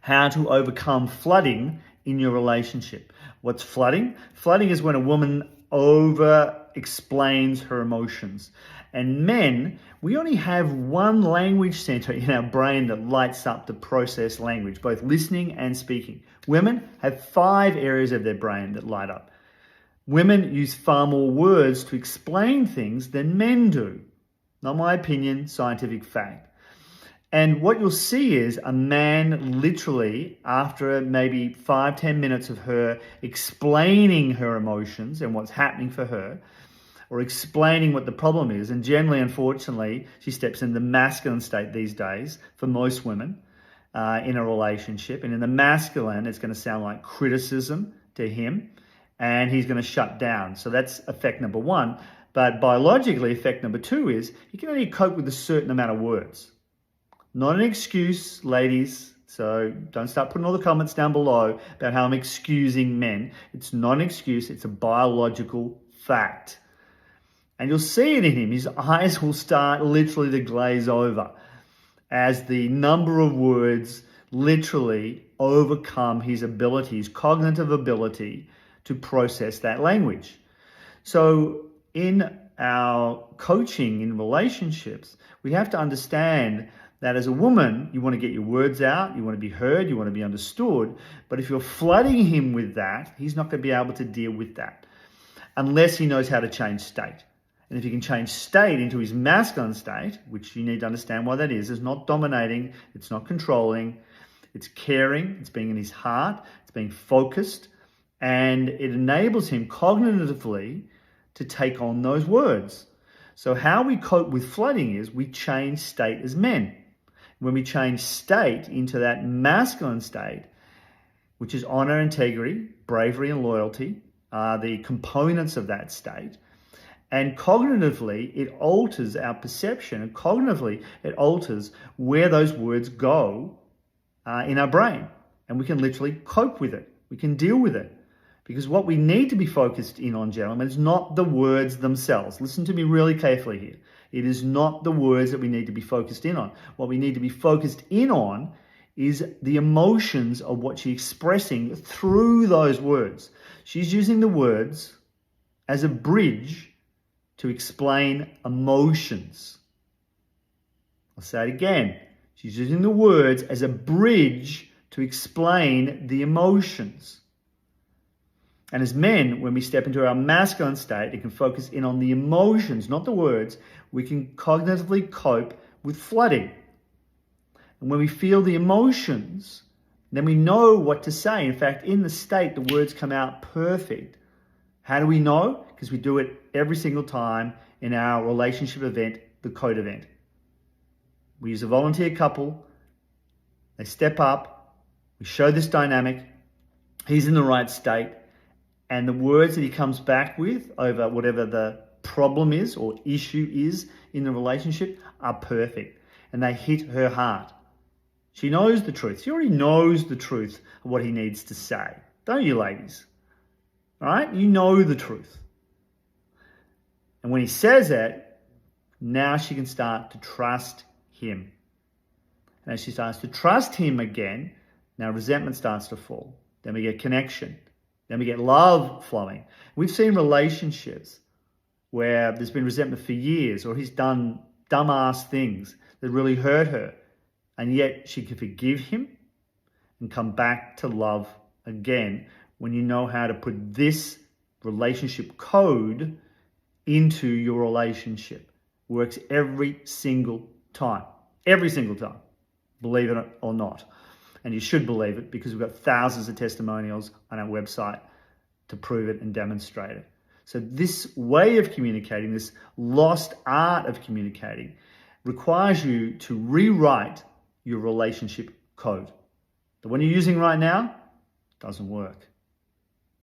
how to overcome flooding in your relationship. What's flooding? Flooding is when a woman over explains her emotions. And men, we only have one language center in our brain that lights up to process language, both listening and speaking. Women have 5 areas of their brain that light up. Women use far more words to explain things than men do. Not my opinion, scientific fact. And what you'll see is a man literally, after maybe 5-10 minutes of her explaining her emotions and what's happening for her, or explaining what the problem is, and generally, unfortunately, she steps in the masculine state these days for most women in a relationship. And in the masculine, it's going to sound like criticism to him, and he's going to shut down. So that's effect number 1. But biologically, effect number 2 is he can only cope with a certain amount of words. Not an excuse, ladies, so don't start putting all the comments down below about how I'm excusing men. It's not an excuse, it's a biological fact. And you'll see it in him. His eyes will start literally to glaze over as the number of words literally overcome his ability, his cognitive ability to process that language. So in our coaching in relationships, we have to understand that as a woman, you want to get your words out, you want to be heard, you want to be understood. But if you're flooding him with that, he's not going to be able to deal with that unless he knows how to change state. And if he can change state into his masculine state, which you need to understand what that is not dominating, it's not controlling, it's caring, it's being in his heart, it's being focused, and it enables him cognitively to take on those words. So how we cope with flooding is we change state as men. When we change state into that masculine state, which is honor, integrity, bravery, and loyalty, are the components of that state. And cognitively, it alters our perception, and cognitively, it alters where those words go in our brain. And we can literally cope with it. We can deal with it. Because what we need to be focused in on, gentlemen, is not the words themselves. Listen to me really carefully here. It is not the words that we need to be focused in on. What we need to be focused in on is the emotions of what she's expressing through those words. She's using the words as a bridge to explain emotions. I'll say it again. She's using the words as a bridge to explain the emotions. And as men, when we step into our masculine state, it can focus in on the emotions, not the words. We can cognitively cope with flooding. And when we feel the emotions, then we know what to say. In fact, in the state, the words come out perfect. How do we know? Because we do it every single time in our relationship event, the code event. We use a volunteer couple. They step up. We show this dynamic. He's in the right state. And the words that he comes back with over whatever the problem is or issue is in the relationship are perfect. And they hit her heart. She knows the truth. She already knows the truth of what he needs to say. Don't you, ladies? All right? You know the truth. And when he says it, now she can start to trust him. And as she starts to trust him again, now resentment starts to fall. Then we get connection. Then we get love flowing. We've seen relationships where there's been resentment for years, or he's done dumbass things that really hurt her. And yet she can forgive him and come back to love again when you know how to put this relationship code into your relationship. Works every single time. Every single time. Believe it or not. And you should believe it because we've got thousands of testimonials on our website to prove it and demonstrate it. So this way of communicating, this lost art of communicating, requires you to rewrite your relationship code. The one you're using right now doesn't work.